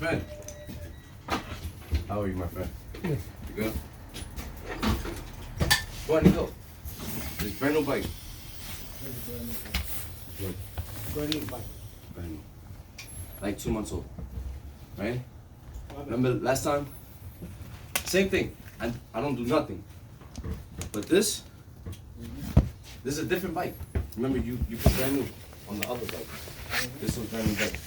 friend. How are you, my friend? Good. You good? Go ahead and go. This brand new bike. Good. Brand new bike. Brand new. Like 2 months old. Right? Remember last time? Same thing. I don't do nothing. But this is a different bike. Remember you put brand new on the other bike. This was brand new bike.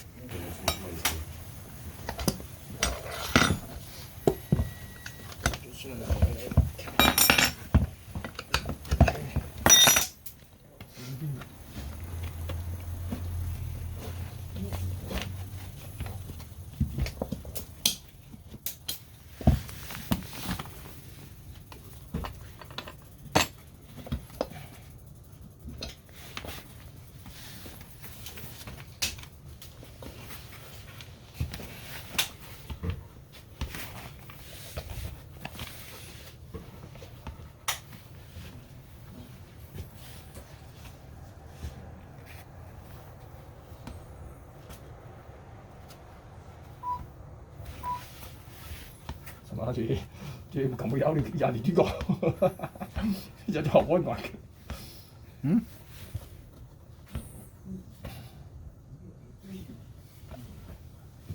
Sama chị cầm cái áo đi ra thì chứ có giờ cho học quá ngọt.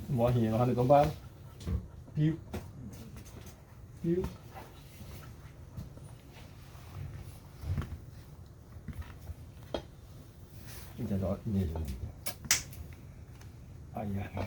Mọi gì mà được con ba phiêu phiêu chúng ta rõ nhiều ai à.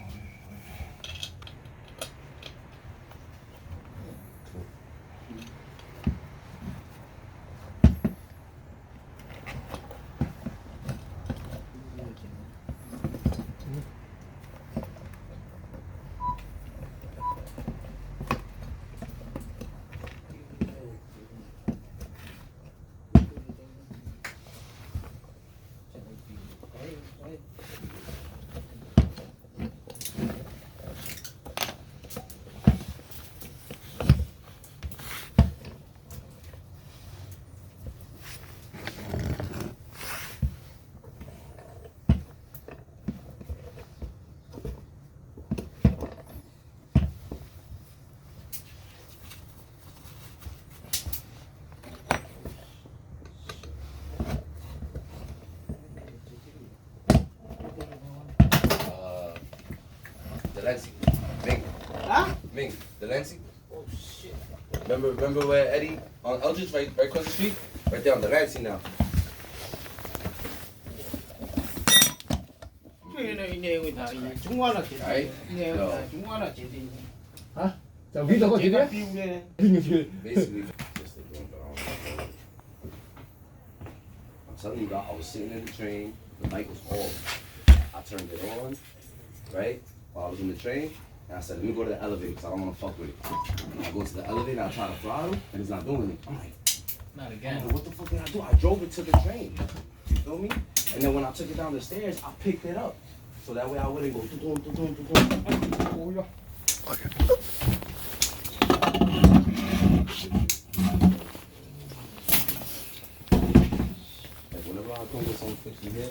Lansing. Ming. Huh? Ming. The Lansing. Oh shit. Remember where Eddie on Eldridge right across the street? Right there on the Lansing now. Hả? Chào viết đâu có gì đấy. Basically, I'm telling you, I was sitting in the train, the light was off. I turned it on, right? While I was in the train, and I said, let me go to the elevator because I don't want to fuck with it. And I go to the elevator, I try to throttle, and it's not doing it. I'm like, Not again. what the fuck did I do? I drove it to the train. You feel me? And then when I took it down the stairs, I picked it up. So that way I wouldn't go Ôi da. Like whenever I come with some fiction here,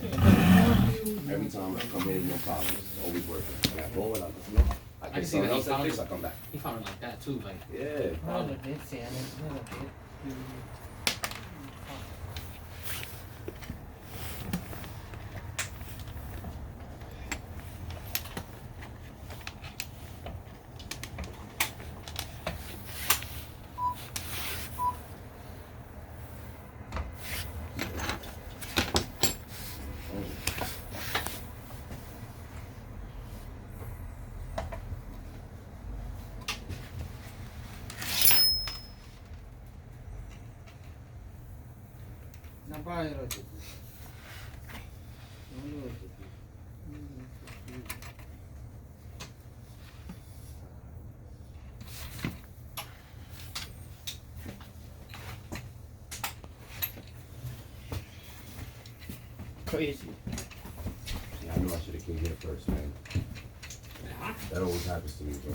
every time I come here, no problem. It's always working. When I go and I I get see that something he else that found fix, it. I come back. He found it like that too, like Yeah. probably. Crazy. Yeah, I knew I should have came here first, man. That always happens to me, bro.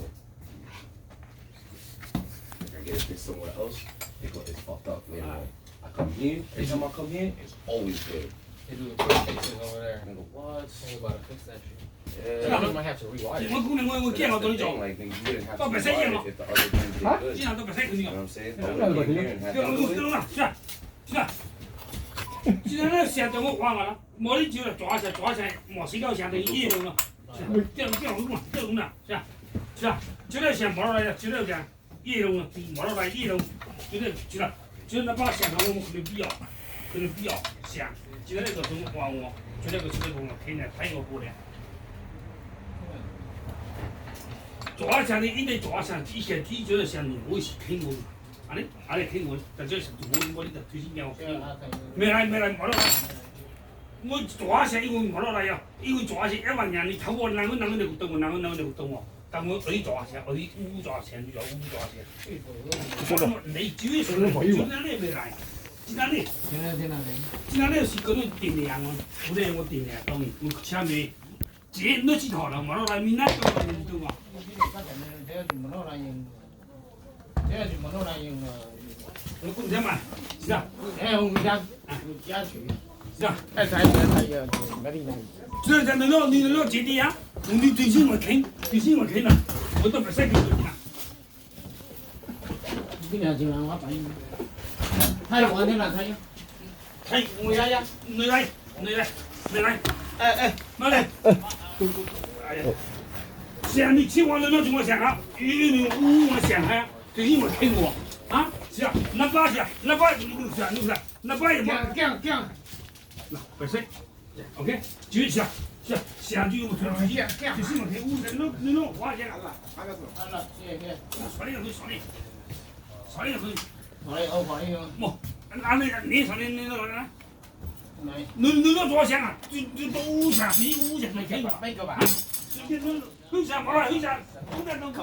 Like I get it fixed somewhere else, it's fucked up later on. I come here, every time I come here, it's always good. They do a quick fixes over there. Nigga, what? They about to fix that shit. Yeah. You might have to rewire it. 我姑娘我 But 见 that's 到 the 都做， thing, like, nigga, you didn't have to Don't be saying rewire no. it if the other thing did Huh? good. 经常都不使 You 你 know 个 what。I'm saying? Yeah, But when but you you- came here and had 这 to 我 do 知 it, 道了，是啊，是啊。现在那想怎么换了？没得就抓起来，没谁搞想的一路了，掉路嘛，掉路了，是啊，是啊，就那想跑出来的，就那讲一路了，跑出来一路，就那是了，就那把想的我们可能必要想，就那个东换我，就那个东西天天太过过的。抓起来的一定抓起来，以前觉得想我是听过，阿里听过，但这是我的推荐我。没来，没来。我抓起来，因为没落来呀，因为抓起来1万人，你头我啷个就动我，但我抓起来，乌抓起来，你叫乌抓起来。你主要是今天你没来，今天你是嗰種電量啊，我電量當然，我前面錢都知頭啦，冇落來面那個你懂嘛？我講什麼？是啊，是啊。这在你那姐弟呀，你最近我看了，我都不使给你了。太晚了，太。看我呀，你来，哎，妈来，哎呀，想你去往那怎么想啊？你我想啊，最近我看过啊，是啊，那把是，那把也不，那不是 ，OK， 就是想就我最近，就是我看我那花钱了，少点会。冇，你上你那个呢？你那多少钱啊？就都想5钱没开过。随便都想好了，都想，都在弄啊。